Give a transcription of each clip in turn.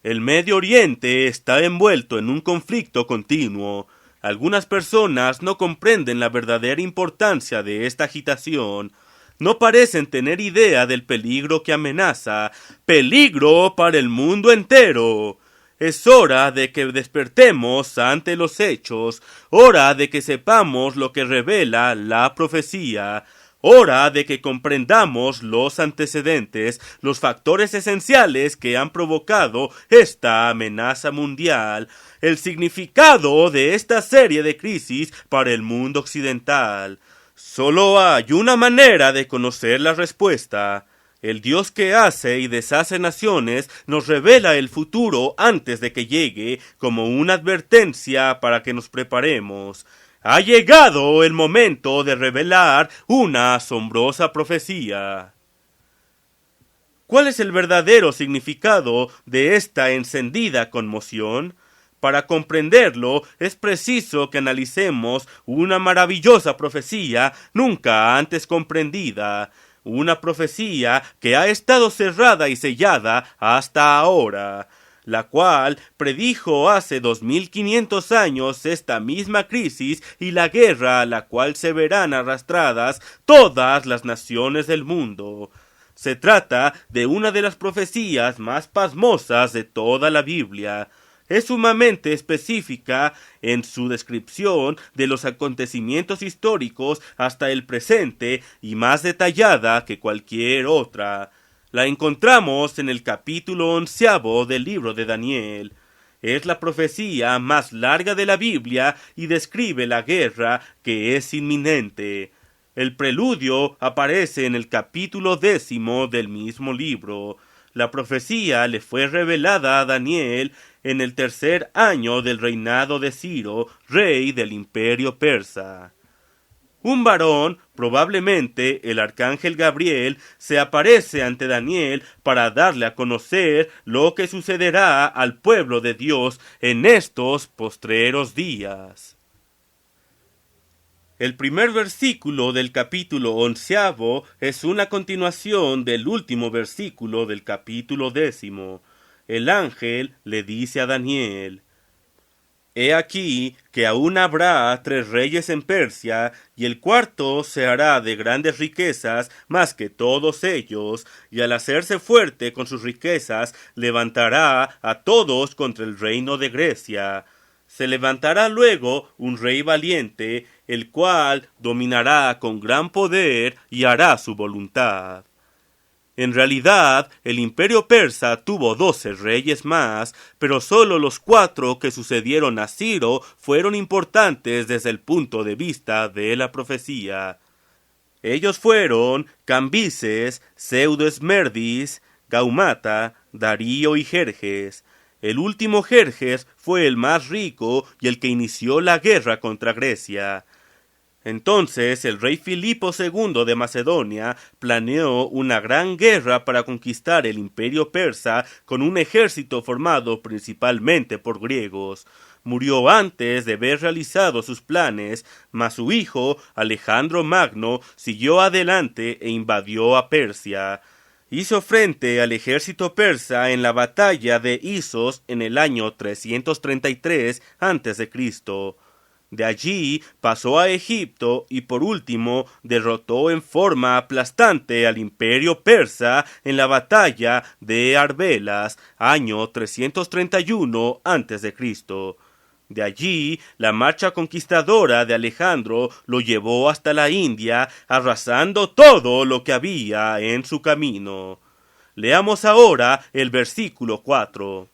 El Medio Oriente está envuelto en un conflicto continuo. Algunas personas no comprenden la verdadera importancia de esta agitación. No parecen tener idea del peligro que amenaza. ¡Peligro para el mundo entero! Es hora de que despertemos ante los hechos, hora de que sepamos lo que revela la profecía, hora de que comprendamos los antecedentes, los factores esenciales que han provocado esta amenaza mundial, el significado de esta serie de crisis para el mundo occidental. Solo hay una manera de conocer la respuesta. El Dios que hace y deshace naciones nos revela el futuro antes de que llegue, como una advertencia para que nos preparemos. Ha llegado el momento de revelar una asombrosa profecía. ¿Cuál es el verdadero significado de esta encendida conmoción? Para comprenderlo, es preciso que analicemos una maravillosa profecía nunca antes comprendida. Una profecía que ha estado cerrada y sellada hasta ahora, la cual predijo hace 2500 años esta misma crisis y la guerra a la cual se verán arrastradas todas las naciones del mundo. Se trata de una de las profecías más pasmosas de toda la Biblia. Es sumamente específica en su descripción de los acontecimientos históricos hasta el presente y más detallada que cualquier otra. La encontramos en el capítulo 11 del libro de Daniel. Es la profecía más larga de la Biblia y describe la guerra que es inminente. El preludio aparece en el capítulo 10 del mismo libro. La profecía le fue revelada a Daniel en el 3er año del reinado de Ciro, rey del imperio persa. Un varón, probablemente el arcángel Gabriel, se aparece ante Daniel para darle a conocer lo que sucederá al pueblo de Dios en estos postreros días. El primer versículo del capítulo 11 es una continuación del último versículo del capítulo 10. El ángel le dice a Daniel: He aquí que aún habrá 3 reyes en Persia, y el cuarto se hará de grandes riquezas más que todos ellos, y al hacerse fuerte con sus riquezas, levantará a todos contra el reino de Grecia. Se levantará luego un rey valiente, el cual dominará con gran poder y hará su voluntad. En realidad, el imperio persa tuvo 12 reyes más, pero solo los 4 que sucedieron a Ciro fueron importantes desde el punto de vista de la profecía. Ellos fueron Cambises, Pseudo-Esmerdis, Gaumata, Darío y Jerjes. El último Jerjes fue el más rico y el que inició la guerra contra Grecia. Entonces el rey Filipo II de Macedonia planeó una gran guerra para conquistar el imperio persa con un ejército formado principalmente por griegos. Murió antes de haber realizado sus planes, mas su hijo, Alejandro Magno, siguió adelante e invadió a Persia. Hizo frente al ejército persa en la batalla de Isos en el año 333 a.C. De allí pasó a Egipto y por último derrotó en forma aplastante al imperio persa en la batalla de Arbelas, año 331 a.C. De allí, la marcha conquistadora de Alejandro lo llevó hasta la India, arrasando todo lo que había en su camino. Leamos ahora el versículo 4.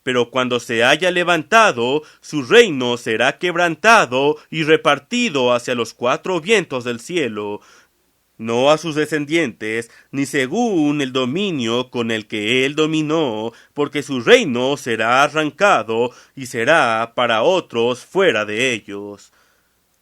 Pero cuando se haya levantado, su reino será quebrantado y repartido hacia los 4 vientos del cielo, no a sus descendientes, ni según el dominio con el que él dominó, porque su reino será arrancado y será para otros fuera de ellos.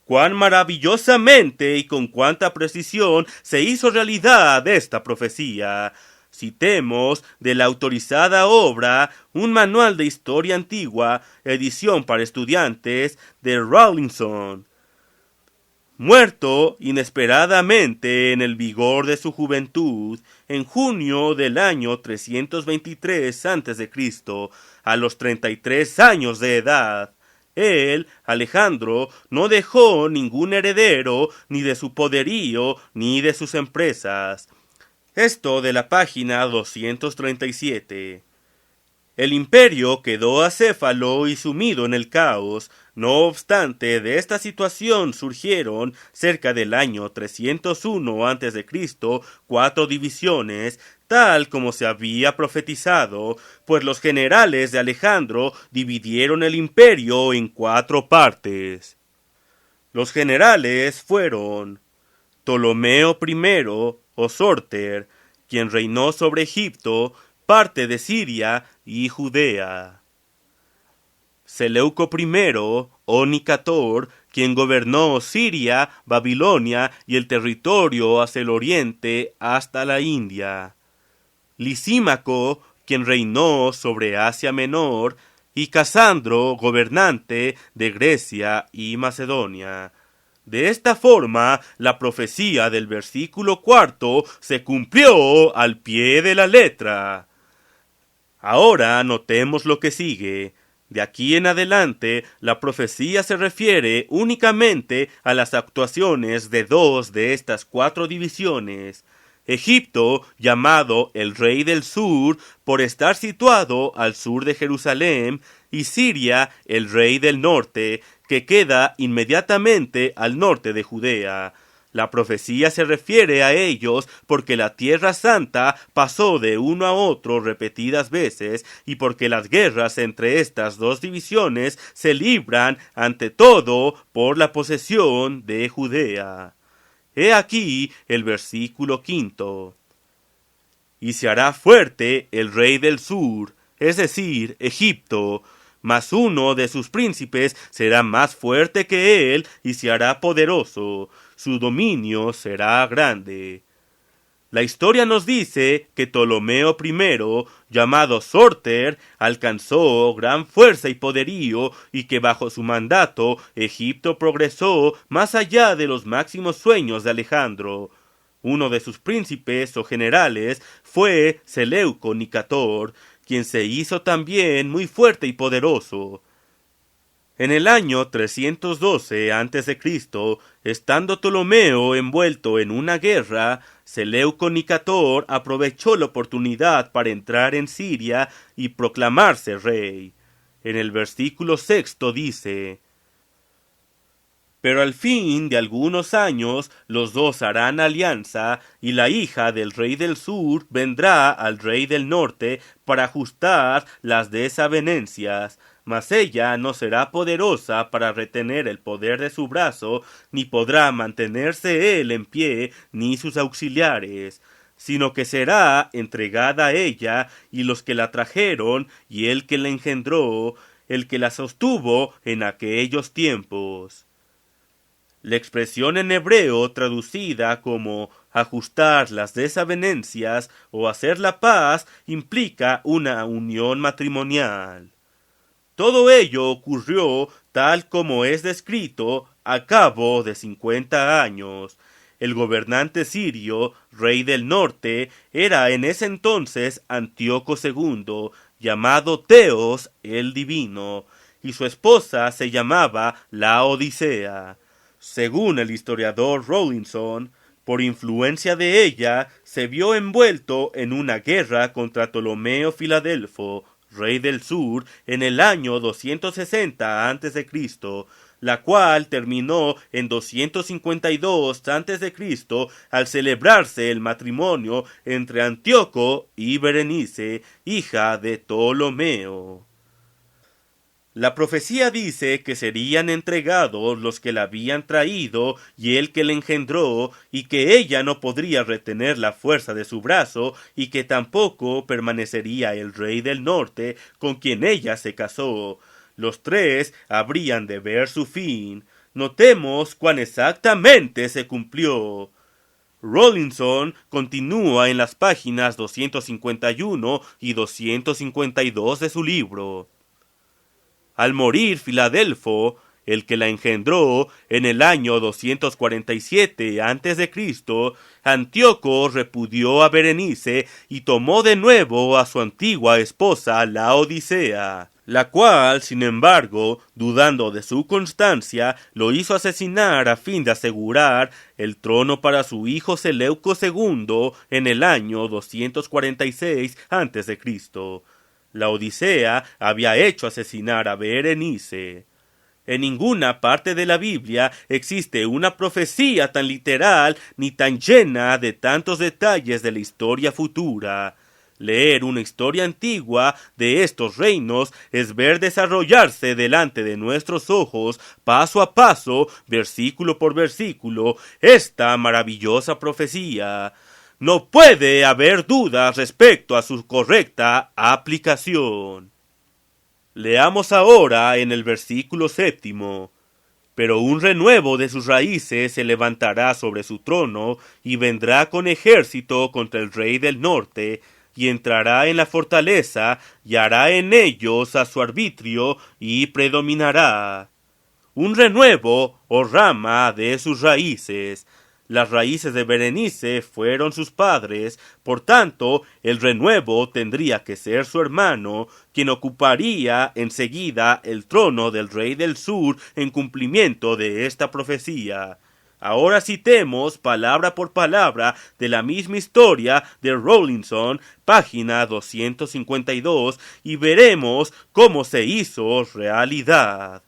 Cuán maravillosamente y con cuánta precisión se hizo realidad esta profecía. Citemos de la autorizada obra Un manual de historia antigua, edición para estudiantes, de Rawlinson. Muerto inesperadamente en el vigor de su juventud, en junio del año 323 a.C., a los 33 años de edad, él, Alejandro, no dejó ningún heredero, ni de su poderío, ni de sus empresas. Esto de la página 237. El imperio quedó acéfalo y sumido en el caos. No obstante, de esta situación surgieron, cerca del año 301 a.C., 4 divisiones, tal como se había profetizado, pues los generales de Alejandro dividieron el imperio en 4 partes. Los generales fueron Ptolomeo I, o Sórter, quien reinó sobre Egipto, parte de Siria y Judea. Seleuco I, o Nicator, quien gobernó Siria, Babilonia y el territorio hacia el oriente hasta la India. Lisímaco, quien reinó sobre Asia Menor, y Casandro, gobernante de Grecia y Macedonia. De esta forma, la profecía del versículo 4 se cumplió al pie de la letra. Ahora notemos lo que sigue. De aquí en adelante, la profecía se refiere únicamente a las actuaciones de 2 de estas 4 divisiones. Egipto, llamado el Rey del Sur, por estar situado al sur de Jerusalén, y Siria, el Rey del Norte, que queda inmediatamente al norte de Judea. La profecía se refiere a ellos porque la Tierra Santa pasó de uno a otro repetidas veces y porque las guerras entre estas 2 divisiones se libran ante todo por la posesión de Judea. He aquí el versículo 5. Y se hará fuerte el rey del sur, es decir, Egipto, mas uno de sus príncipes será más fuerte que él y se hará poderoso. Su dominio será grande. La historia nos dice que Ptolomeo I, llamado Sórter, alcanzó gran fuerza y poderío y que bajo su mandato Egipto progresó más allá de los máximos sueños de Alejandro. Uno de sus príncipes o generales fue Seleuco Nicator, quien se hizo también muy fuerte y poderoso. En el año 312 a.C., estando Ptolomeo envuelto en una guerra, Seleuco Nicator aprovechó la oportunidad para entrar en Siria y proclamarse rey. En el versículo 6 dice: Pero al fin de algunos años los dos harán alianza, y la hija del rey del sur vendrá al rey del norte para ajustar las desavenencias. Mas ella no será poderosa para retener el poder de su brazo, ni podrá mantenerse él en pie, ni sus auxiliares, sino que será entregada a ella y los que la trajeron, y el que la engendró, el que la sostuvo en aquellos tiempos. La expresión en hebreo traducida como ajustar las desavenencias o hacer la paz implica una unión matrimonial. Todo ello ocurrió tal como es descrito a cabo de 50 años. El gobernante sirio, rey del norte, era en ese entonces Antíoco II, llamado Teos el Divino, y su esposa se llamaba Laodicea. Según el historiador Rawlinson, por influencia de ella, se vio envuelto en una guerra contra Ptolomeo Filadelfo, rey del sur, en el año 260 a.C., la cual terminó en 252 a.C. al celebrarse el matrimonio entre Antíoco y Berenice, hija de Ptolomeo. La profecía dice que serían entregados los que la habían traído y el que la engendró, y que ella no podría retener la fuerza de su brazo, y que tampoco permanecería el rey del norte con quien ella se casó. Los 3 habrían de ver su fin. Notemos cuán exactamente se cumplió. Rawlinson continúa en las páginas 251 y 252 de su libro. Al morir Filadelfo, el que la engendró en el año 247 a.C., Antíoco repudió a Berenice y tomó de nuevo a su antigua esposa Laodicea, la cual, sin embargo, dudando de su constancia, lo hizo asesinar a fin de asegurar el trono para su hijo Seleuco II en el año 246 a.C. Laodicea había hecho asesinar a Berenice. En ninguna parte de la Biblia existe una profecía tan literal ni tan llena de tantos detalles de la historia futura. Leer una historia antigua de estos reinos es ver desarrollarse delante de nuestros ojos, paso a paso, versículo por versículo, esta maravillosa profecía. No puede haber dudas respecto a su correcta aplicación. Leamos ahora en el versículo 7. Pero un renuevo de sus raíces se levantará sobre su trono, y vendrá con ejército contra el rey del norte, y entrará en la fortaleza, y hará en ellos a su arbitrio, y predominará. Un renuevo o rama de sus raíces. Las raíces de Berenice fueron sus padres, por tanto, el renuevo tendría que ser su hermano, quien ocuparía enseguida el trono del rey del sur en cumplimiento de esta profecía. Ahora citemos palabra por palabra de la misma historia de Rawlinson, página 252, y veremos cómo se hizo realidad.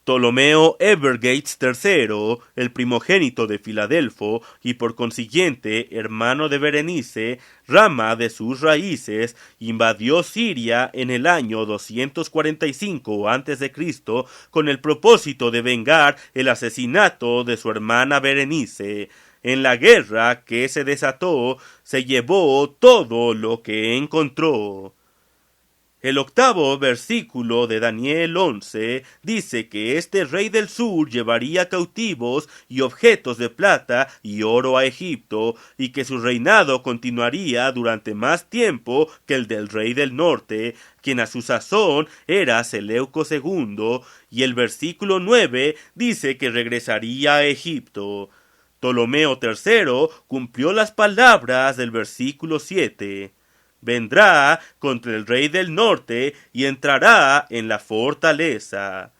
Ptolomeo Evergates III, el primogénito de Filadelfo y por consiguiente hermano de Berenice, rama de sus raíces, invadió Siria en el año 245 a.C. con el propósito de vengar el asesinato de su hermana Berenice. En la guerra que se desató, se llevó todo lo que encontró. El 8º versículo de Daniel 11 dice que este rey del sur llevaría cautivos y objetos de plata y oro a Egipto, y que su reinado continuaría durante más tiempo que el del rey del norte, quien a su sazón era Seleuco II, y el versículo 9 dice que regresaría a Egipto. Ptolomeo III cumplió las palabras del versículo 7. Vendrá contra el rey del norte y entrará en la fortaleza.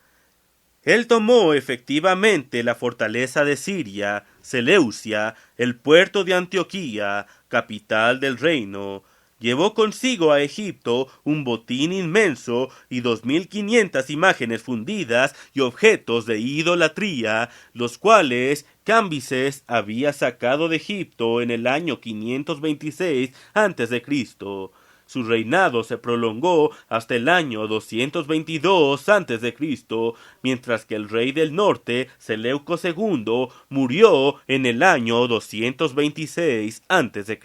Él tomó efectivamente la fortaleza de Siria, Seleucia, el puerto de Antioquía, capital del reino. Llevó consigo a Egipto un botín inmenso y 2500 imágenes fundidas y objetos de idolatría, los cuales Cambises había sacado de Egipto en el año 526 a.C. Su reinado se prolongó hasta el año 222 a.C., mientras que el rey del norte, Seleuco II, murió en el año 226 a.C.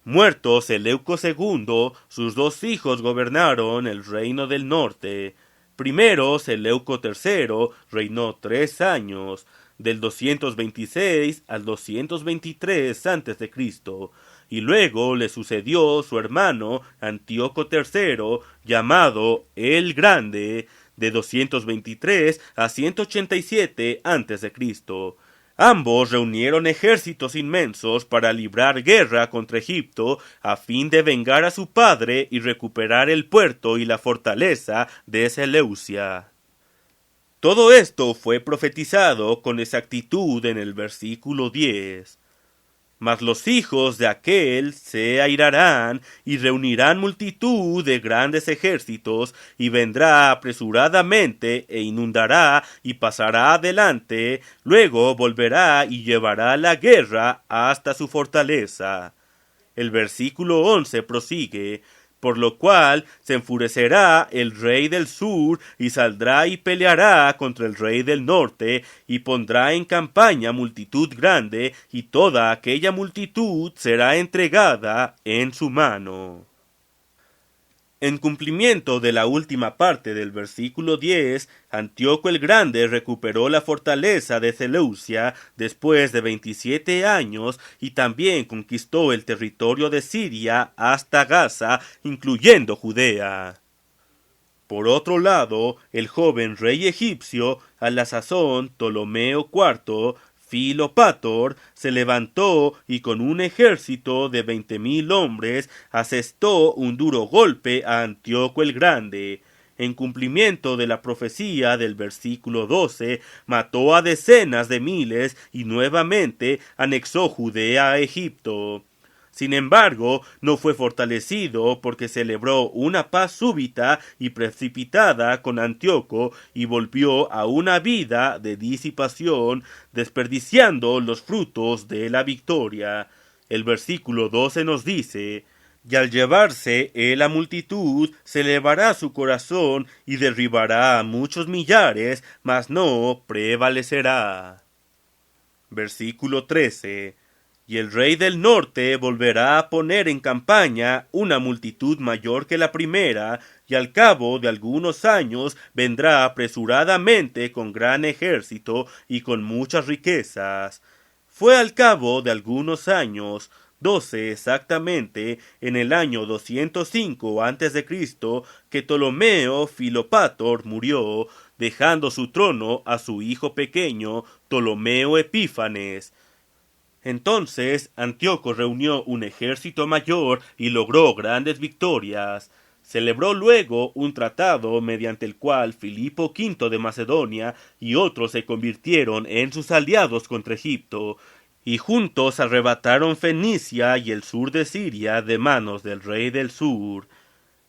Muerto Seleuco II, sus dos hijos gobernaron el reino del norte. Primero, Seleuco III reinó 3 años, del 226 al 223 a.C., y luego le sucedió su hermano Antíoco III, llamado el Grande, de 223 a 187 a.C. Ambos reunieron ejércitos inmensos para librar guerra contra Egipto a fin de vengar a su padre y recuperar el puerto y la fortaleza de Seleucia. Todo esto fue profetizado con exactitud en el versículo 10. Mas los hijos de aquel se airarán y reunirán multitud de grandes ejércitos, y vendrá apresuradamente e inundará y pasará adelante, luego volverá y llevará la guerra hasta su fortaleza. El versículo 11 prosigue: por lo cual se enfurecerá el rey del sur, y saldrá y peleará contra el rey del norte, y pondrá en campaña multitud grande, y toda aquella multitud será entregada en su mano. En cumplimiento de la última parte del versículo 10, Antíoco el Grande recuperó la fortaleza de Seleucia después de 27 años y también conquistó el territorio de Siria hasta Gaza, incluyendo Judea. Por otro lado, el joven rey egipcio, a la sazón Ptolomeo IV, Filopator, se levantó y con un ejército de 20.000 hombres asestó un duro golpe a Antíoco el Grande. En cumplimiento de la profecía del versículo 12, mató a decenas de miles y nuevamente anexó Judea a Egipto. Sin embargo, no fue fortalecido porque celebró una paz súbita y precipitada con Antíoco y volvió a una vida de disipación, desperdiciando los frutos de la victoria. El versículo 12 nos dice: y al llevarse la multitud, se elevará su corazón y derribará a muchos millares, mas no prevalecerá. Versículo 13. Y el rey del norte volverá a poner en campaña una multitud mayor que la primera, y al cabo de algunos años vendrá apresuradamente con gran ejército y con muchas riquezas. Fue al cabo de algunos años, 12 exactamente, en el año 205 a.C., que Ptolomeo Filopator murió, dejando su trono a su hijo pequeño, Ptolomeo Epífanes. Entonces Antíoco reunió un ejército mayor y logró grandes victorias. Celebró luego un tratado mediante el cual Filipo V de Macedonia y otros se convirtieron en sus aliados contra Egipto, y juntos arrebataron Fenicia y el sur de Siria de manos del rey del sur.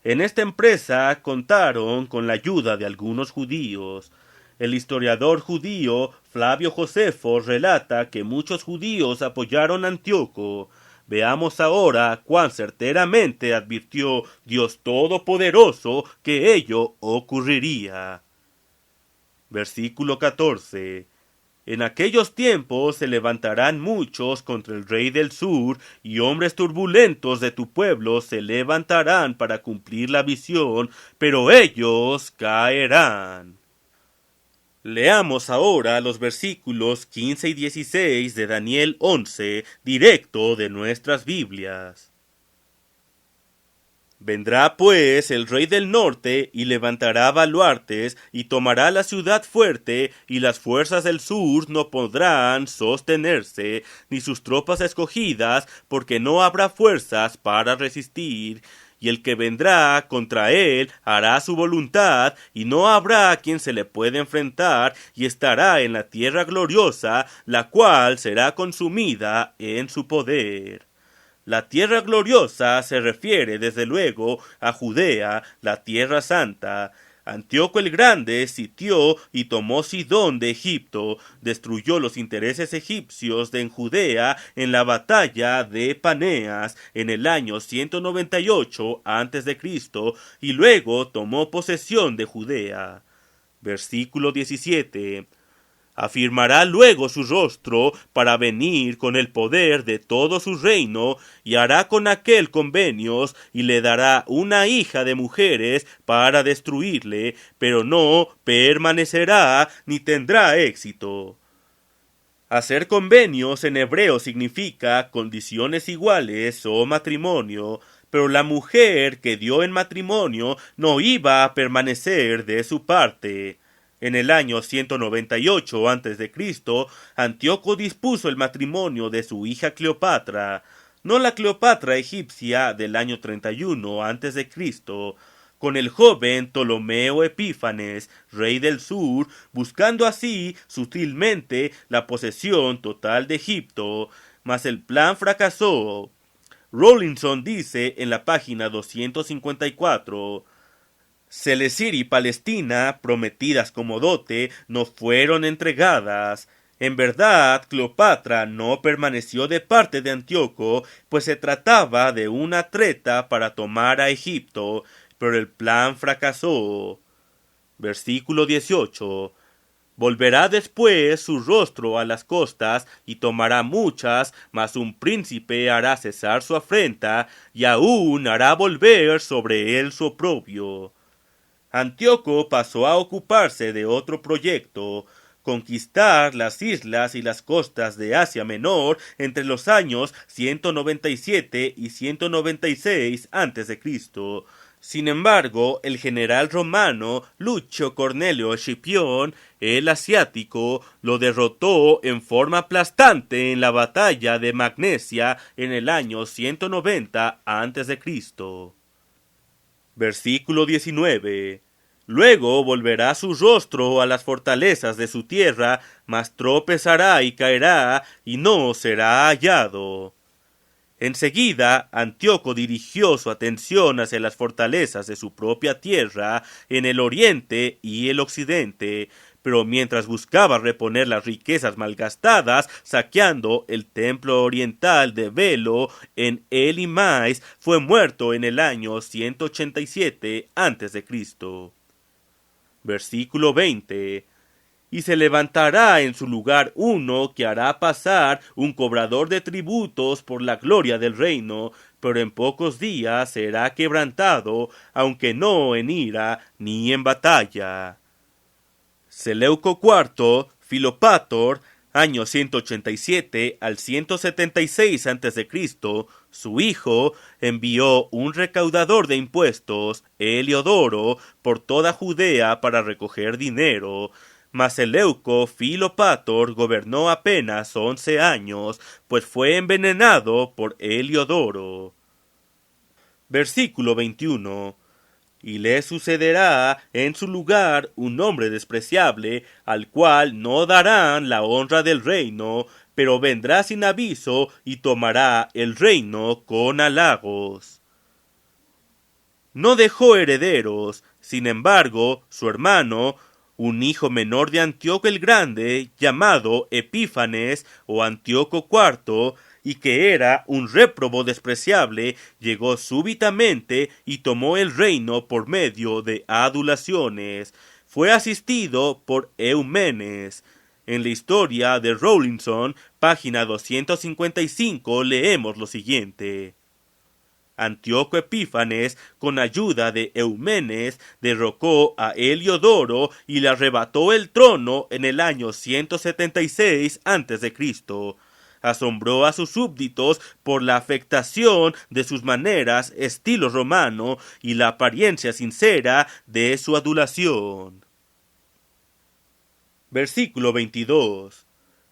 En esta empresa contaron con la ayuda de algunos judíos. El historiador judío Flavio Josefo relata que muchos judíos apoyaron a Antíoco. Veamos ahora cuán certeramente advirtió Dios Todopoderoso que ello ocurriría. Versículo 14. En aquellos tiempos se levantarán muchos contra el rey del sur, y hombres turbulentos de tu pueblo se levantarán para cumplir la visión, pero ellos caerán. Leamos ahora los versículos 15 y 16 de Daniel 11, directo de nuestras Biblias. Vendrá pues el rey del norte y levantará baluartes y tomará la ciudad fuerte, y las fuerzas del sur no podrán sostenerse, ni sus tropas escogidas, porque no habrá fuerzas para resistir. Y el que vendrá contra él hará su voluntad, y no habrá quien se le pueda enfrentar, y estará en la tierra gloriosa, la cual será consumida en su poder. La tierra gloriosa se refiere desde luego a Judea, la tierra santa. Antíoco el Grande sitió y tomó Sidón de Egipto, destruyó los intereses egipcios en Judea en la batalla de Paneas en el año 198 a.C. y luego tomó posesión de Judea. Versículo 17. Afirmará luego su rostro para venir con el poder de todo su reino, y hará con aquel convenios, y le dará una hija de mujeres para destruirle, pero no permanecerá ni tendrá éxito. Hacer convenios en hebreo significa condiciones iguales o matrimonio, pero la mujer que dio en matrimonio no iba a permanecer de su parte. En el año 198 a.C., Antíoco dispuso el matrimonio de su hija Cleopatra, no la Cleopatra egipcia del año 31 a.C., con el joven Ptolomeo Epífanes, rey del sur, buscando así sutilmente la posesión total de Egipto, mas el plan fracasó. Rawlinson dice en la página 254: Seleucia y Palestina, prometidas como dote, no fueron entregadas. En verdad, Cleopatra no permaneció de parte de Antíoco, pues se trataba de una treta para tomar a Egipto, pero el plan fracasó. Versículo 18. Volverá después su rostro a las costas y tomará muchas, mas un príncipe hará cesar su afrenta y aún hará volver sobre él su oprobio. Antíoco pasó a ocuparse de otro proyecto: conquistar las islas y las costas de Asia Menor entre los años 197 y 196 a.C. Sin embargo, el general romano Lucio Cornelio Escipión, el asiático, lo derrotó en forma aplastante en la batalla de Magnesia en el año 190 a.C. Versículo 19. Luego volverá su rostro a las fortalezas de su tierra, mas tropezará y caerá, y no será hallado. Enseguida, Antíoco dirigió su atención hacia las fortalezas de su propia tierra en el oriente y el occidente, pero mientras buscaba reponer las riquezas malgastadas, saqueando el templo oriental de Belo en Elimais, fue muerto en el año 187 a.C. Versículo 20. Y se levantará en su lugar uno que hará pasar un cobrador de tributos por la gloria del reino, pero en pocos días será quebrantado, aunque no en ira ni en batalla. Seleuco IV, Filopator, año 187 al 176 a.C., su hijo, envió un recaudador de impuestos, Heliodoro, por toda Judea para recoger dinero. Mas Seleuco Filopator gobernó apenas 11 años, pues fue envenenado por Heliodoro. Versículo 21. Y le sucederá en su lugar un hombre despreciable, al cual no darán la honra del reino, pero vendrá sin aviso y tomará el reino con halagos. No dejó herederos, sin embargo, su hermano, un hijo menor de Antíoco el Grande, llamado Epífanes o Antíoco IV, y que era un réprobo despreciable, llegó súbitamente y tomó el reino por medio de adulaciones. Fue asistido por Eumenes. En la historia de Rawlinson, página 255, leemos lo siguiente. Antíoco Epífanes, con ayuda de Eumenes, derrocó a Heliodoro y le arrebató el trono en el año 176 a.C. Asombró a sus súbditos por la afectación de sus maneras, estilo romano, y la apariencia sincera de su adulación. Versículo 22.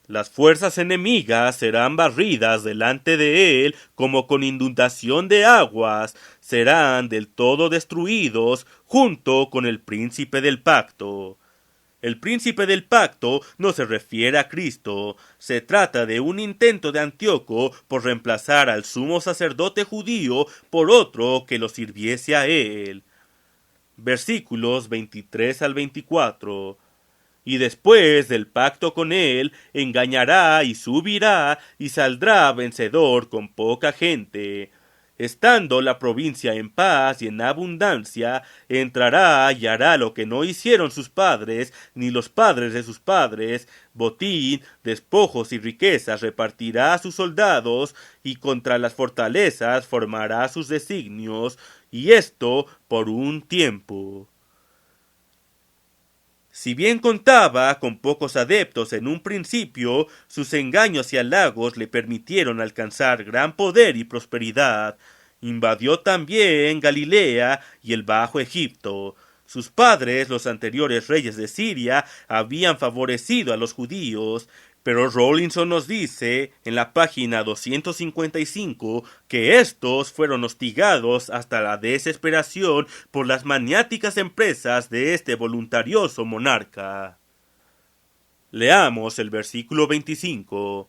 Las fuerzas enemigas serán barridas delante de él como con inundación de aguas, serán del todo destruidos junto con el príncipe del pacto. El príncipe del pacto no se refiere a Cristo, se trata de un intento de Antíoco por reemplazar al sumo sacerdote judío por otro que lo sirviese a él. Versículos 23 al 24. Y después del pacto con él, engañará y subirá, y saldrá vencedor con poca gente. Estando la provincia en paz y en abundancia, entrará y hará lo que no hicieron sus padres, ni los padres de sus padres, botín, despojos y riquezas repartirá a sus soldados, y contra las fortalezas formará sus designios, y esto por un tiempo. Si bien contaba con pocos adeptos en un principio, sus engaños y halagos le permitieron alcanzar gran poder y prosperidad. Invadió también Galilea y el Bajo Egipto. Sus padres, los anteriores reyes de Siria, habían favorecido a los judíos, pero Rawlinson nos dice en la página 255 que estos fueron hostigados hasta la desesperación por las maniáticas empresas de este voluntarioso monarca. Leamos el versículo 25.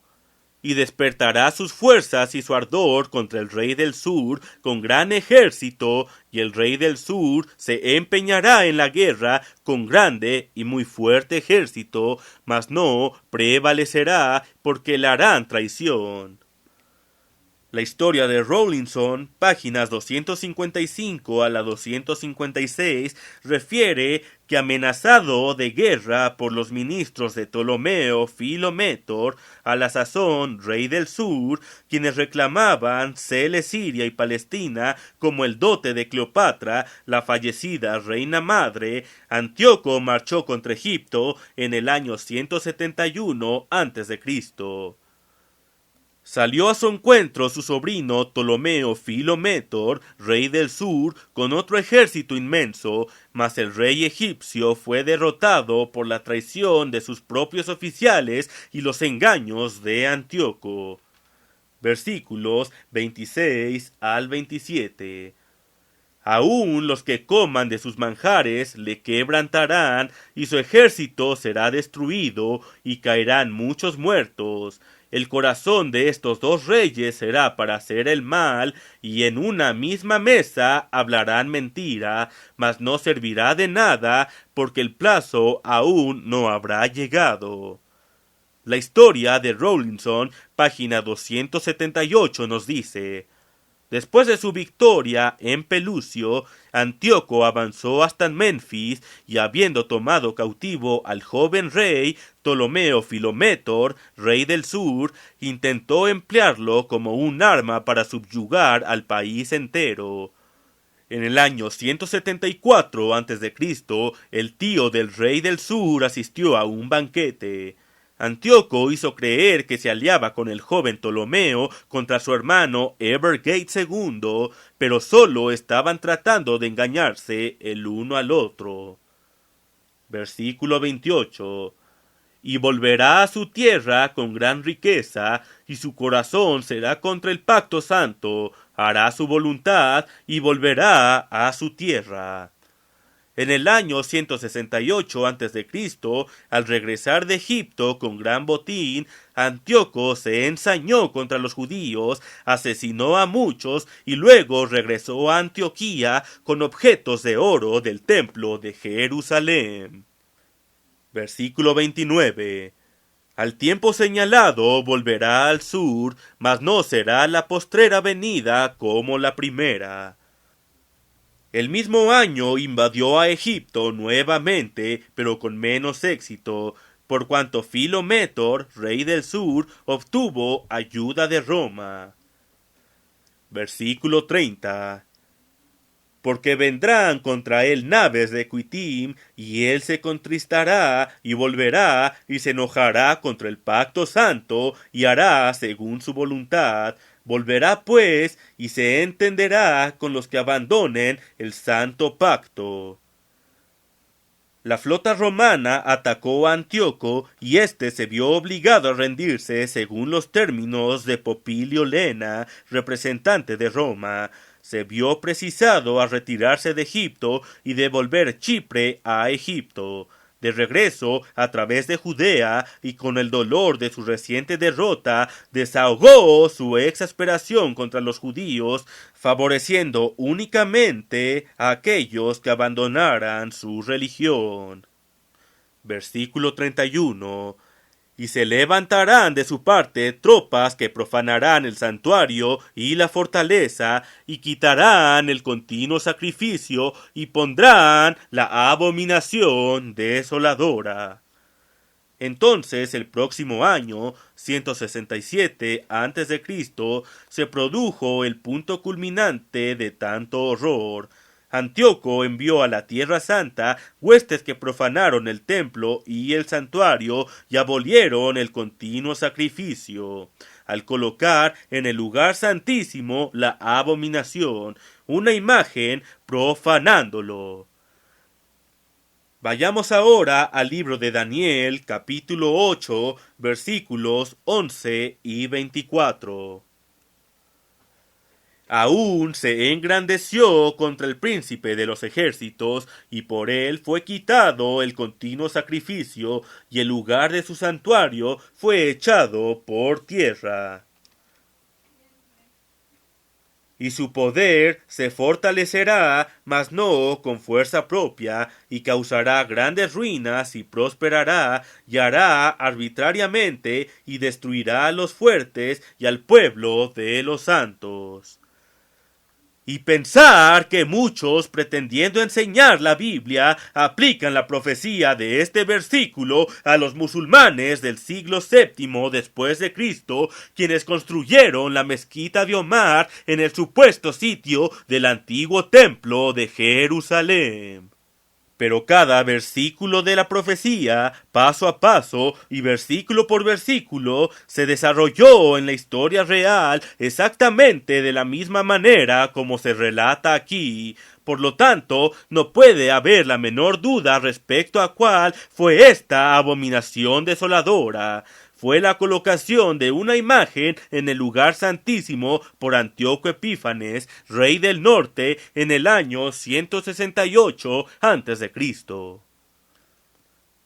Y despertará sus fuerzas y su ardor contra el rey del sur con gran ejército, y el rey del sur se empeñará en la guerra con grande y muy fuerte ejército, mas no prevalecerá porque le harán traición. La historia de Rawlinson, páginas 255 a la 256, refiere que amenazado de guerra por los ministros de Ptolomeo Filométor, a la sazón rey del sur, quienes reclamaban Cele, Siria y Palestina como el dote de Cleopatra, la fallecida reina madre, Antíoco marchó contra Egipto en el año 171 a.C. Salió a su encuentro su sobrino Ptolomeo Filometor, rey del sur, con otro ejército inmenso, mas el rey egipcio fue derrotado por la traición de sus propios oficiales y los engaños de Antíoco. Versículos 26 al 27. Aún los que coman de sus manjares le quebrantarán, y su ejército será destruido, y caerán muchos muertos. El corazón de estos dos reyes será para hacer el mal, y en una misma mesa hablarán mentira, mas no servirá de nada, porque el plazo aún no habrá llegado. La historia de Rawlinson, página 278, nos dice: después de su victoria en Pelucio, Antíoco avanzó hasta Menfis y, habiendo tomado cautivo al joven rey Ptolomeo Filometor, rey del sur, intentó emplearlo como un arma para subyugar al país entero. En el año 174 a.C., el tío del rey del sur asistió a un banquete. Antíoco hizo creer que se aliaba con el joven Ptolomeo contra su hermano Evergate II, pero solo estaban tratando de engañarse el uno al otro. Versículo 28. Y volverá a su tierra con gran riqueza, y su corazón será contra el pacto santo, hará su voluntad, y volverá a su tierra. En el año 168 a.C., al regresar de Egipto con gran botín, Antíoco se ensañó contra los judíos, asesinó a muchos y luego regresó a Antioquía con objetos de oro del templo de Jerusalén. Versículo 29. Al tiempo señalado volverá al sur, mas no será la postrera venida como la primera. El mismo año invadió a Egipto nuevamente, pero con menos éxito, por cuanto Filometor, rey del sur, obtuvo ayuda de Roma. Versículo 30. Porque vendrán contra él naves de Quitim, y él se contristará, y volverá, y se enojará contra el pacto santo, y hará según su voluntad. Volverá pues, y se entenderá con los que abandonen el santo pacto. La flota romana atacó a Antíoco, y éste se vio obligado a rendirse según los términos de Popilio Lena, representante de Roma. Se vio precisado a retirarse de Egipto y devolver Chipre a Egipto. De regreso a través de Judea y con el dolor de su reciente derrota, desahogó su exasperación contra los judíos, favoreciendo únicamente a aquellos que abandonaran su religión. Versículo 31. Y se levantarán de su parte tropas que profanarán el santuario y la fortaleza, y quitarán el continuo sacrificio, y pondrán la abominación desoladora. Entonces, el próximo año, 167 a.C., se produjo el punto culminante de tanto horror. Antíoco envió a la Tierra Santa huestes que profanaron el templo y el santuario y abolieron el continuo sacrificio, al colocar en el lugar santísimo la abominación, una imagen, profanándolo. Vayamos ahora al libro de Daniel, capítulo 8, versículos 11 y 24. Aún se engrandeció contra el príncipe de los ejércitos, y por él fue quitado el continuo sacrificio, y el lugar de su santuario fue echado por tierra. Y su poder se fortalecerá, mas no con fuerza propia, y causará grandes ruinas, y prosperará, y hará arbitrariamente, y destruirá a los fuertes y al pueblo de los santos. Y pensar que muchos, pretendiendo enseñar la Biblia, aplican la profecía de este versículo a los musulmanes del siglo VII después de Cristo, quienes construyeron la mezquita de Omar en el supuesto sitio del antiguo templo de Jerusalén. Pero cada versículo de la profecía, paso a paso y versículo por versículo, se desarrolló en la historia real exactamente de la misma manera como se relata aquí. Por lo tanto, no puede haber la menor duda respecto a cuál fue esta abominación desoladora. Fue la colocación de una imagen en el lugar santísimo por Antíoco Epífanes, rey del norte, en el año 168 a.C.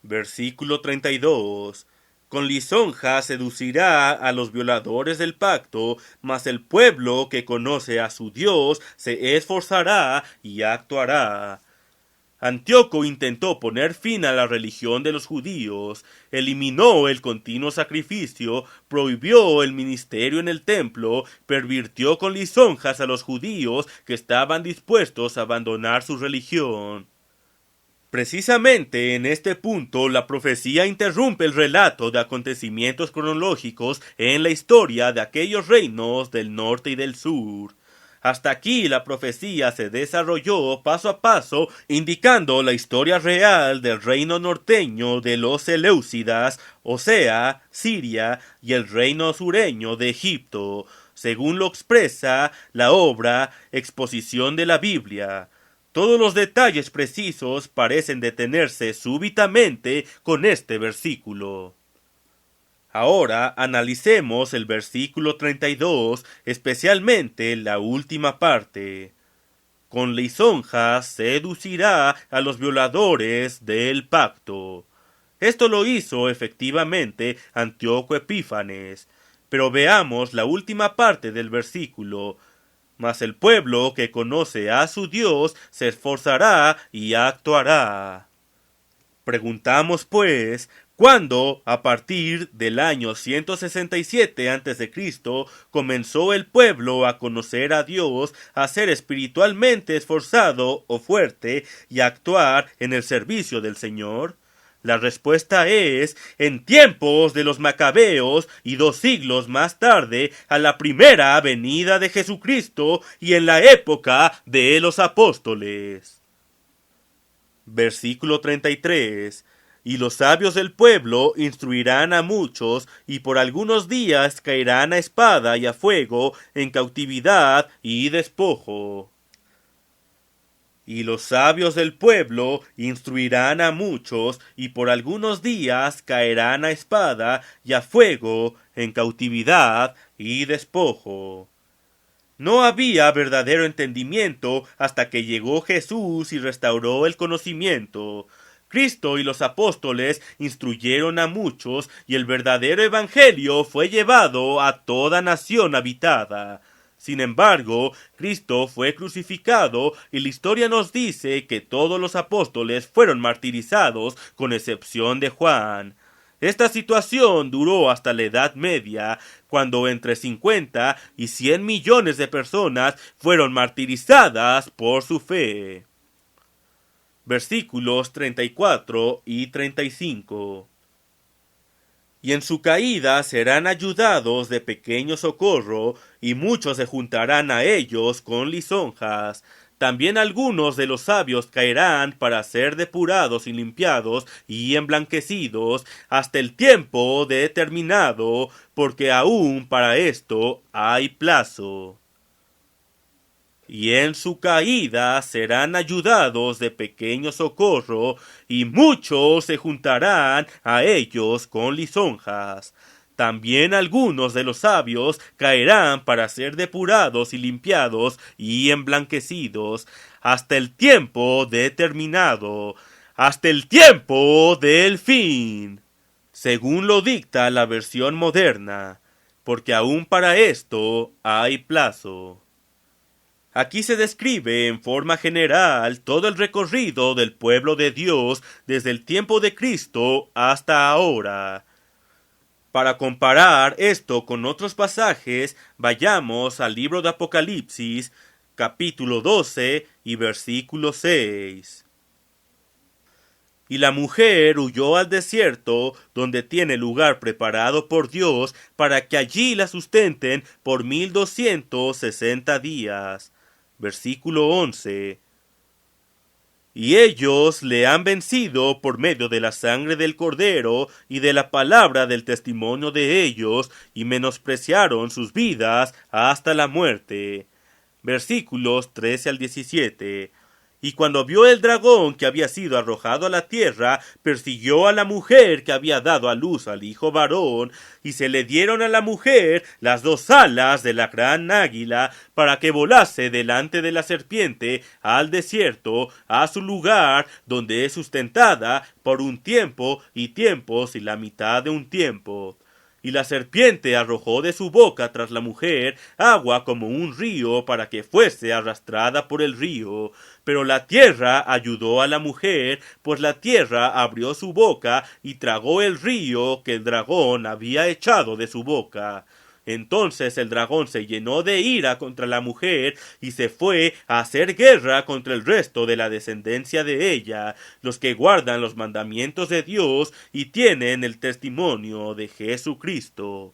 Versículo 32. Con lisonja seducirá a los violadores del pacto, mas el pueblo que conoce a su Dios se esforzará y actuará. Antíoco intentó poner fin a la religión de los judíos, eliminó el continuo sacrificio, prohibió el ministerio en el templo, pervirtió con lisonjas a los judíos que estaban dispuestos a abandonar su religión. Precisamente en este punto la profecía interrumpe el relato de acontecimientos cronológicos en la historia de aquellos reinos del norte y del sur. Hasta aquí la profecía se desarrolló paso a paso, indicando la historia real del reino norteño de los Seleucidas, o sea, Siria, y el reino sureño de Egipto, según lo expresa la obra Exposición de la Biblia. Todos los detalles precisos parecen detenerse súbitamente con este versículo. Ahora analicemos el versículo 32, especialmente la última parte. Con lisonjas seducirá a los violadores del pacto. Esto lo hizo efectivamente Antíoco Epífanes. Pero veamos la última parte del versículo. Mas el pueblo que conoce a su Dios se esforzará y actuará. Preguntamos pues, ¿cuándo, a partir del año 167 a.C., comenzó el pueblo a conocer a Dios, a ser espiritualmente esforzado o fuerte y a actuar en el servicio del Señor? La respuesta es, en tiempos de los Macabeos y 2 siglos más tarde, a la primera venida de Jesucristo y en la época de los apóstoles. Versículo 33. Y los sabios del pueblo instruirán a muchos, y por algunos días caerán a espada y a fuego, en cautividad y despojo. Y los sabios del pueblo instruirán a muchos, y por algunos días caerán a espada y a fuego, en cautividad y despojo. No había verdadero entendimiento hasta que llegó Jesús y restauró el conocimiento. Cristo y los apóstoles instruyeron a muchos y el verdadero evangelio fue llevado a toda nación habitada. Sin embargo, Cristo fue crucificado y la historia nos dice que todos los apóstoles fueron martirizados con excepción de Juan. Esta situación duró hasta la Edad Media, cuando entre 50 y 100 millones de personas fueron martirizadas por su fe. Versículos 34 y 35. Y en su caída serán ayudados de pequeño socorro, y muchos se juntarán a ellos con lisonjas. También algunos de los sabios caerán para ser depurados y limpiados y emblanquecidos hasta el tiempo determinado, porque aún para esto hay plazo. Y en su caída serán ayudados de pequeño socorro, y muchos se juntarán a ellos con lisonjas. También algunos de los sabios caerán para ser depurados y limpiados y emblanquecidos, hasta el tiempo determinado, hasta el tiempo del fin, según lo dicta la versión moderna, porque aún para esto hay plazo. Aquí se describe en forma general todo el recorrido del pueblo de Dios desde el tiempo de Cristo hasta ahora. Para comparar esto con otros pasajes, vayamos al libro de Apocalipsis, capítulo 12 y versículo 6. Y la mujer huyó al desierto, donde tiene lugar preparado por Dios, para que allí la sustenten por 1260 días. Versículo 11. Y ellos le han vencido por medio de la sangre del Cordero y de la palabra del testimonio de ellos, y menospreciaron sus vidas hasta la muerte. Versículos 13 al 17. Y cuando vio el dragón que había sido arrojado a la tierra, persiguió a la mujer que había dado a luz al hijo varón, y se le dieron a la mujer las dos alas de la gran águila, para que volase delante de la serpiente al desierto, a su lugar, donde es sustentada por un tiempo y tiempos y la mitad de un tiempo. Y la serpiente arrojó de su boca tras la mujer agua como un río para que fuese arrastrada por el río. Pero la tierra ayudó a la mujer, pues la tierra abrió su boca y tragó el río que el dragón había echado de su boca. Entonces el dragón se llenó de ira contra la mujer y se fue a hacer guerra contra el resto de la descendencia de ella, los que guardan los mandamientos de Dios y tienen el testimonio de Jesucristo.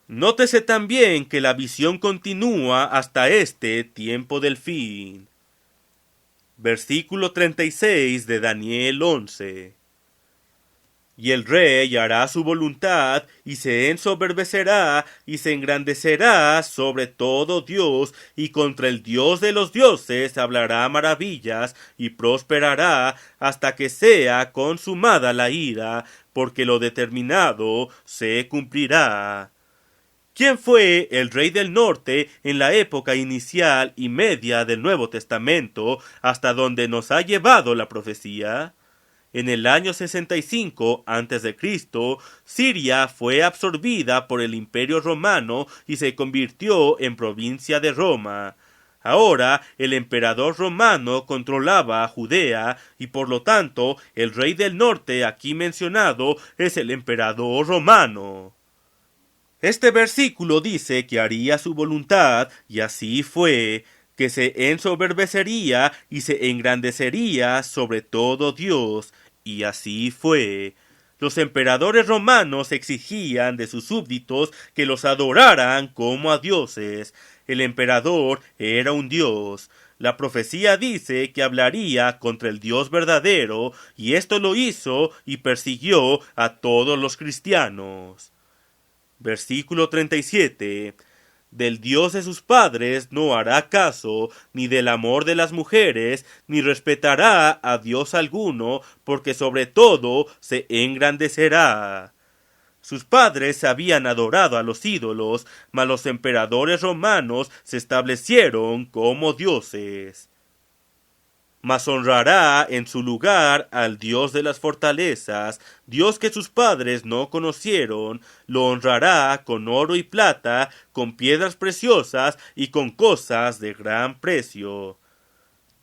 Nótese también que la visión continúa hasta este tiempo del fin. Versículo 36 de Daniel 11. Y el rey hará su voluntad, y se ensoberbecerá, y se engrandecerá sobre todo Dios, y contra el Dios de los dioses hablará maravillas, y prosperará, hasta que sea consumada la ira, porque lo determinado se cumplirá. ¿Quién fue el rey del norte en la época inicial y media del Nuevo Testamento, hasta donde nos ha llevado la profecía? En el año 65 a.C., Siria fue absorbida por el Imperio Romano y se convirtió en provincia de Roma. Ahora el emperador romano controlaba a Judea y por lo tanto el rey del norte aquí mencionado es el emperador romano. Este versículo dice que haría su voluntad, y así fue, que se ensoberbecería y se engrandecería sobre todo Dios, y así fue. Los emperadores romanos exigían de sus súbditos que los adoraran como a dioses. El emperador era un dios. La profecía dice que hablaría contra el Dios verdadero, y esto lo hizo y persiguió a todos los cristianos. Versículo 37. Del Dios de sus padres no hará caso, ni del amor de las mujeres, ni respetará a Dios alguno, porque sobre todo se engrandecerá. Sus padres habían adorado a los ídolos, mas los emperadores romanos se establecieron como dioses. Mas honrará en su lugar al Dios de las fortalezas, Dios que sus padres no conocieron, lo honrará con oro y plata, con piedras preciosas y con cosas de gran precio.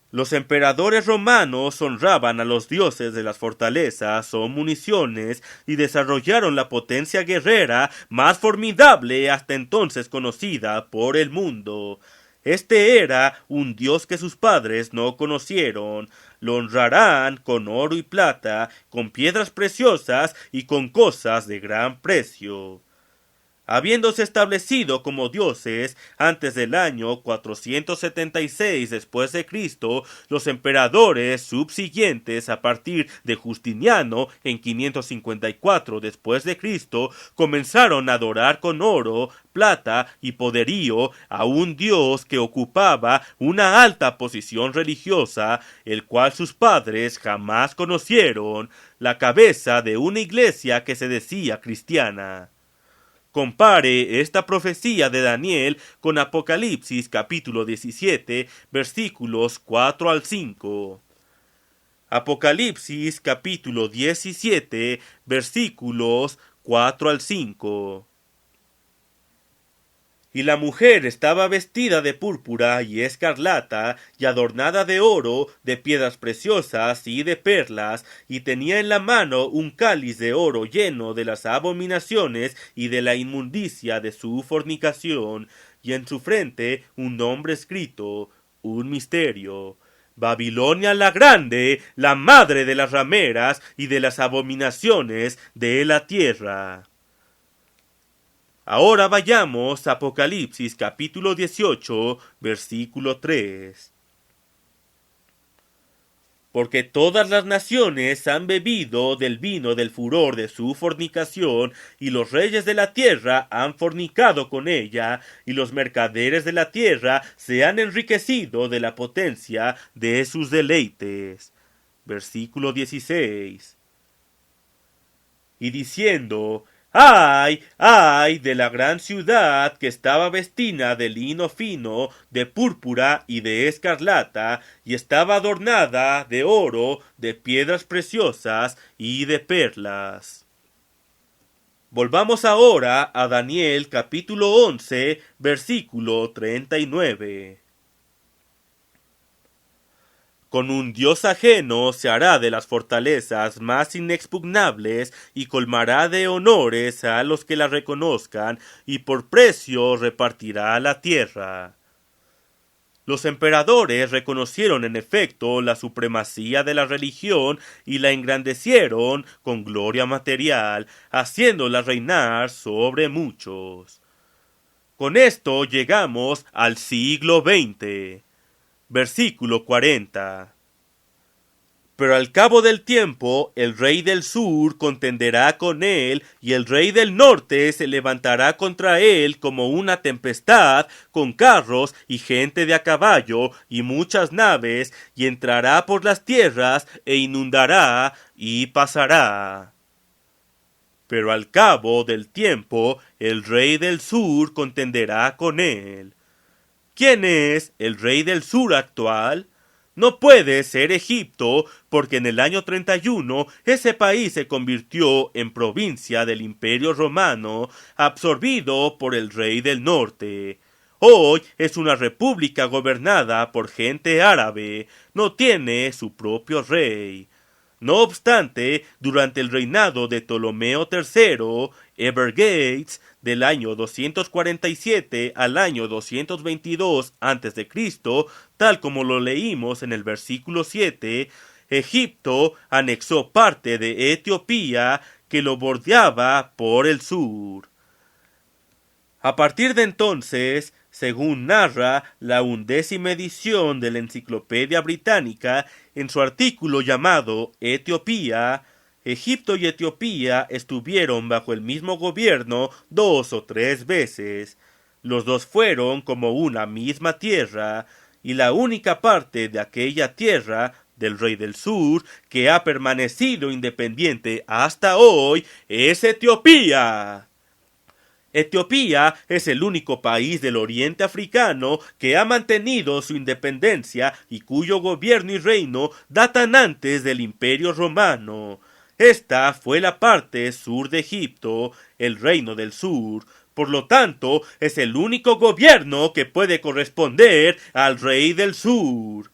Los emperadores romanos honraban a los dioses de las fortalezas o municiones y desarrollaron la potencia guerrera más formidable hasta entonces conocida por el mundo. Este era un Dios que sus padres no conocieron. Lo honrarán con oro y plata, con piedras preciosas y con cosas de gran precio. Habiéndose establecido como dioses antes del año 476 después de Cristo, los emperadores subsiguientes a partir de Justiniano en 554 después de Cristo comenzaron a adorar con oro, plata y poderío a un dios que ocupaba una alta posición religiosa, el cual sus padres jamás conocieron, la cabeza de una iglesia que se decía cristiana. Compare esta profecía de Daniel con Apocalipsis capítulo 17 versículos 4 al 5. Apocalipsis capítulo 17 versículos 4 al 5. Y la mujer estaba vestida de púrpura y escarlata, y adornada de oro, de piedras preciosas y de perlas, y tenía en la mano un cáliz de oro lleno de las abominaciones y de la inmundicia de su fornicación, y en su frente un nombre escrito, un misterio. Babilonia la grande, la madre de las rameras y de las abominaciones de la tierra. Ahora vayamos a Apocalipsis capítulo 18, versículo 3. porque todas las naciones han bebido del vino del furor de su fornicación, y los reyes de la tierra han fornicado con ella, y los mercaderes de la tierra se han enriquecido de la potencia de sus deleites. Versículo 16. Y diciendo: ¡Ay, ay de la gran ciudad que estaba vestida de lino fino, de púrpura y de escarlata, y estaba adornada de oro, de piedras preciosas y de perlas! Volvamos ahora a Daniel capítulo 11, versículo 39. Con un dios ajeno se hará de las fortalezas más inexpugnables, y colmará de honores a los que la reconozcan, y por precio repartirá la tierra. Los emperadores reconocieron en efecto la supremacía de la religión y la engrandecieron con gloria material, haciéndola reinar sobre muchos. Con esto llegamos al siglo XX. Versículo 40. Pero al cabo del tiempo, el rey del sur contenderá con él, y el rey del norte se levantará contra él como una tempestad, con carros y gente de a caballo, y muchas naves, y entrará por las tierras, e inundará, y pasará. Pero al cabo del tiempo, el rey del sur contenderá con él. ¿Quién es el rey del sur actual? No puede ser Egipto, porque en el año 31 ese país se convirtió en provincia del Imperio Romano, absorbido por el rey del norte. Hoy es una república gobernada por gente árabe, no tiene su propio rey. No obstante, durante el reinado de Ptolomeo III, Evergates, del año 247 al año 222 a.C., tal como lo leímos en el versículo 7, Egipto anexó parte de Etiopía que lo bordeaba por el sur. A partir de entonces, según narra la 11ª edición de la Enciclopedia Británica, en su artículo llamado Etiopía, Egipto y Etiopía estuvieron bajo el mismo gobierno 2 o 3 veces. Los dos fueron como una misma tierra, y la única parte de aquella tierra del rey del sur que ha permanecido independiente hasta hoy es Etiopía. Etiopía es el único país del oriente africano que ha mantenido su independencia y cuyo gobierno y reino datan antes del Imperio Romano. Esta fue la parte sur de Egipto, el reino del sur. Por lo tanto, es el único gobierno que puede corresponder al rey del sur.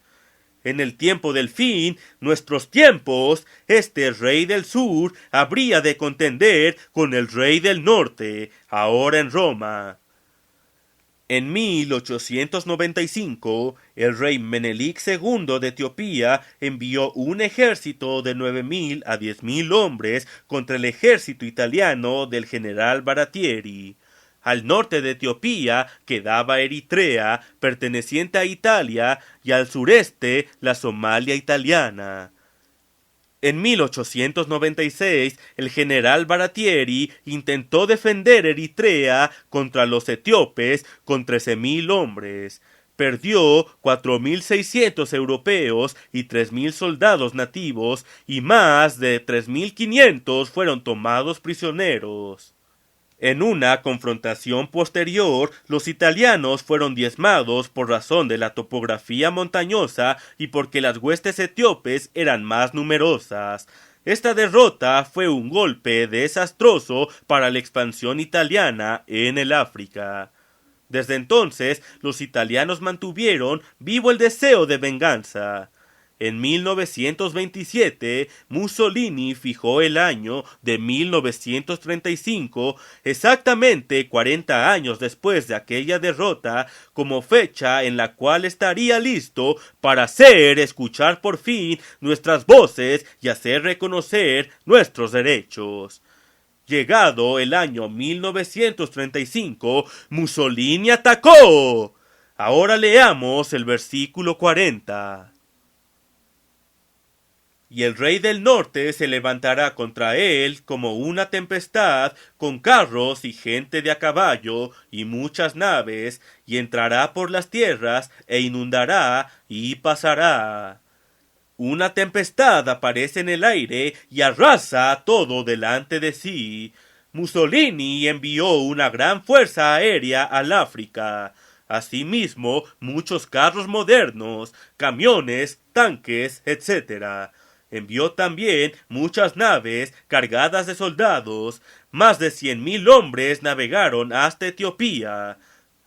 En el tiempo del fin, nuestros tiempos, este rey del sur habría de contender con el rey del norte, ahora en Roma. En 1895, el rey Menelik II de Etiopía envió un ejército de 9.000 a 10.000 hombres contra el ejército italiano del general Baratieri. Al norte de Etiopía quedaba Eritrea, perteneciente a Italia, y al sureste la Somalia italiana. En 1896, el general Baratieri intentó defender Eritrea contra los etíopes con 13.000 hombres. Perdió 4.600 europeos y 3.000 soldados nativos, y más de 3.500 fueron tomados prisioneros. En una confrontación posterior, los italianos fueron diezmados por razón de la topografía montañosa y porque las huestes etíopes eran más numerosas. Esta derrota fue un golpe desastroso para la expansión italiana en el África. Desde entonces, los italianos mantuvieron vivo el deseo de venganza. En 1927, Mussolini fijó el año de 1935, exactamente 40 años después de aquella derrota, como fecha en la cual estaría listo para hacer escuchar por fin nuestras voces y hacer reconocer nuestros derechos. Llegado el año 1935, Mussolini atacó. Ahora leamos el versículo 40. y el rey del norte se levantará contra él como una tempestad, con carros y gente de a caballo y muchas naves, y entrará por las tierras e inundará y pasará. Una tempestad aparece en el aire y arrasa todo delante de sí. Mussolini envió una gran fuerza aérea al África. Asimismo, muchos carros modernos, camiones, tanques, etc. Envió también muchas naves cargadas de soldados. Más de 100,000 hombres navegaron hasta Etiopía.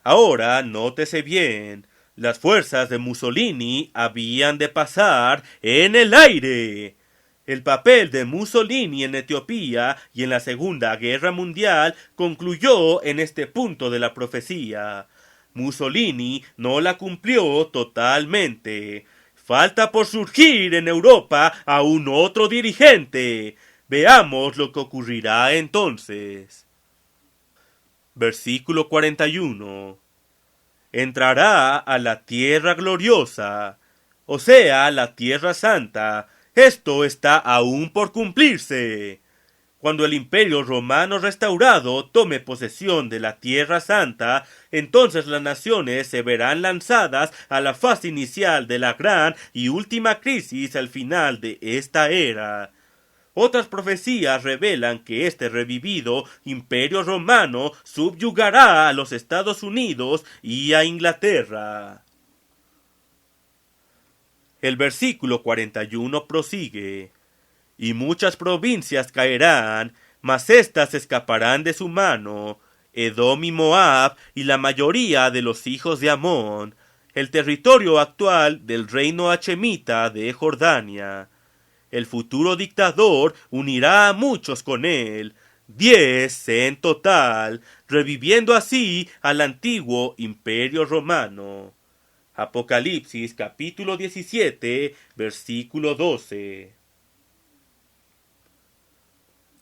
Ahora, nótese bien. Las fuerzas de Mussolini habían de pasar en el aire. El papel de Mussolini en Etiopía y en la Segunda Guerra Mundial concluyó en este punto de la profecía. Mussolini no la cumplió totalmente. Falta por surgir en Europa a un otro dirigente. Veamos lo que ocurrirá entonces. Versículo 41. Entrará a la tierra gloriosa, o sea, la tierra santa. Esto está aún por cumplirse. Cuando el imperio romano restaurado tome posesión de la tierra santa, entonces las naciones se verán lanzadas a la fase inicial de la gran y última crisis al final de esta era. Otras profecías revelan que este revivido imperio romano subyugará a los Estados Unidos y a Inglaterra. El versículo 41 prosigue: y muchas provincias caerán, mas éstas escaparán de su mano, Edom y Moab y la mayoría de los hijos de Amón, el territorio actual del reino hachemita de Jordania. El futuro dictador unirá a muchos con él, 10 en total, reviviendo así al antiguo imperio romano. Apocalipsis capítulo 17, versículo 12.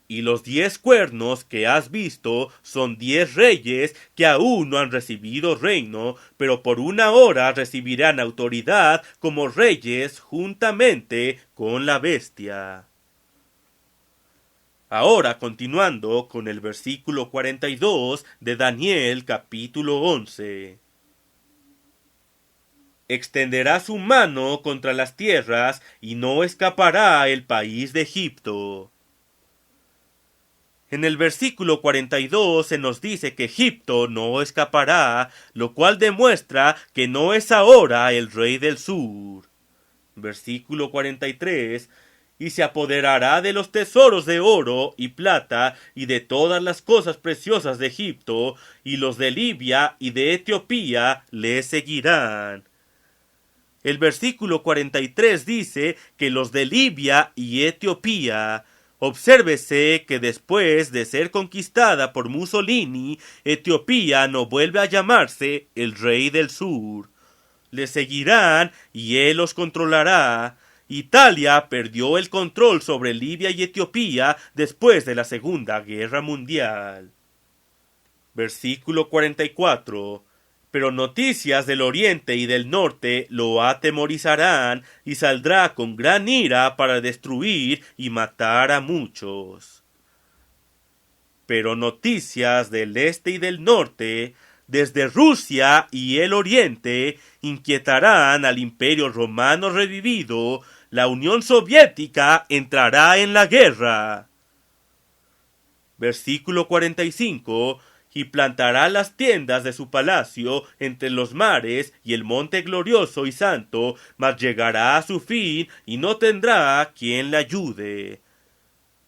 Y los 10 cuernos que has visto son 10 reyes que aún no han recibido reino, pero por una hora recibirán autoridad como reyes juntamente con la bestia. Ahora continuando con el versículo 42 de Daniel capítulo 11. Extenderá su mano contra las tierras y no escapará el país de Egipto. En el versículo 42 se nos dice que Egipto no escapará, lo cual demuestra que no es ahora el rey del sur. Versículo 43. Y se apoderará de los tesoros de oro y plata y de todas las cosas preciosas de Egipto, y los de Libia y de Etiopía le seguirán. El versículo 43 dice que los de Libia y Etiopía. Obsérvese que después de ser conquistada por Mussolini, Etiopía no vuelve a llamarse el rey del sur. Le seguirán y él los controlará. Italia perdió el control sobre Libia y Etiopía después de la Segunda Guerra Mundial. Versículo 44. Pero noticias del oriente y del norte lo atemorizarán y saldrá con gran ira para destruir y matar a muchos. Pero noticias del este y del norte, desde Rusia y el oriente, inquietarán al imperio romano revivido. La Unión Soviética entrará en la guerra. Versículo 45. Y plantará las tiendas de su palacio entre los mares y el monte glorioso y santo, mas llegará a su fin y no tendrá quien le ayude.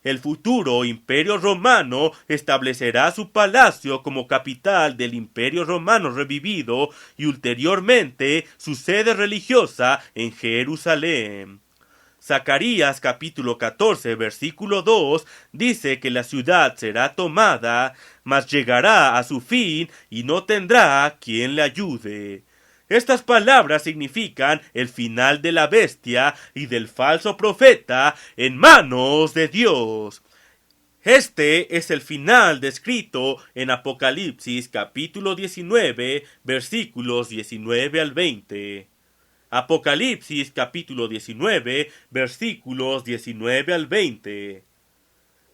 El futuro imperio romano establecerá su palacio como capital del imperio romano revivido y ulteriormente su sede religiosa en Jerusalén. Zacarías capítulo 14 versículo 2 dice que la ciudad será tomada, mas llegará a su fin y no tendrá quien le ayude. Estas palabras significan el final de la bestia y del falso profeta en manos de Dios. Este es el final descrito en Apocalipsis capítulo 19 versículos 19 al 20. Apocalipsis capítulo 19, versículos 19 al 20.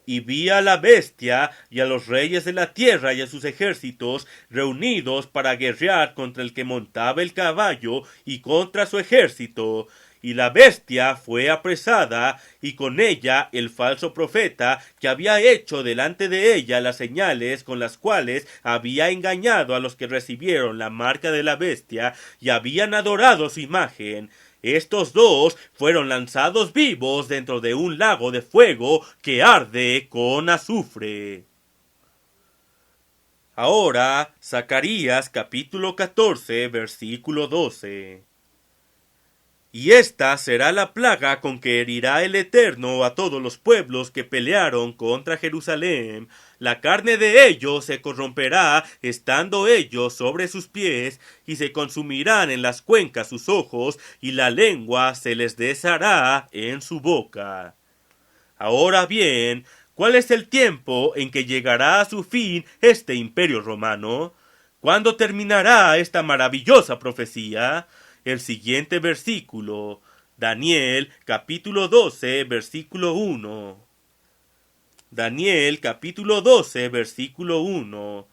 Y vi a la bestia y a los reyes de la tierra y a sus ejércitos reunidos para guerrear contra el que montaba el caballo y contra su ejército. Y la bestia fue apresada, y con ella el falso profeta, que había hecho delante de ella las señales con las cuales había engañado a los que recibieron la marca de la bestia y habían adorado su imagen. Estos dos fueron lanzados vivos dentro de un lago de fuego que arde con azufre. Ahora, Zacarías capítulo 14, versículo 12. Y esta será la plaga con que herirá el Eterno a todos los pueblos que pelearon contra Jerusalén. La carne de ellos se corromperá estando ellos sobre sus pies, y se consumirán en las cuencas sus ojos, y la lengua se les deshará en su boca. Ahora bien, ¿cuál es el tiempo en que llegará a su fin este imperio romano? ¿Cuándo terminará esta maravillosa profecía? El siguiente versículo, Daniel capítulo 12, versículo 1. Daniel capítulo 12, versículo 1.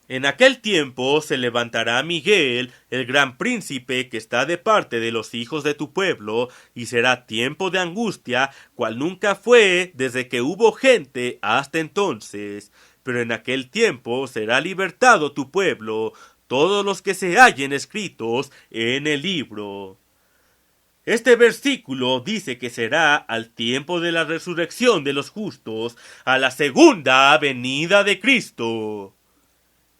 En aquel tiempo se levantará Miguel, el gran príncipe que está de parte de los hijos de tu pueblo, y será tiempo de angustia, cual nunca fue desde que hubo gente hasta entonces. Pero en aquel tiempo será libertado tu pueblo, todos los que se hallen escritos en el libro. Este versículo dice que será al tiempo de la resurrección de los justos, a la segunda venida de Cristo.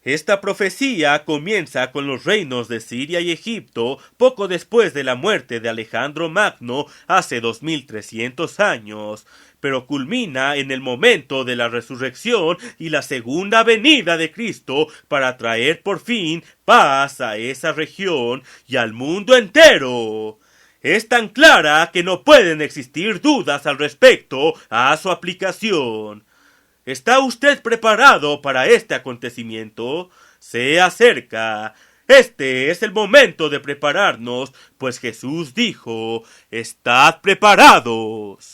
Esta profecía comienza con los reinos de Siria y Egipto poco después de la muerte de Alejandro Magno hace 2300 años, pero culmina en el momento de la resurrección y la segunda venida de Cristo para traer por fin paz a esa región y al mundo entero. Es tan clara que no pueden existir dudas al respecto a su aplicación. ¿Está usted preparado para este acontecimiento? Se acerca. Este es el momento de prepararnos, pues Jesús dijo: «Estad preparados».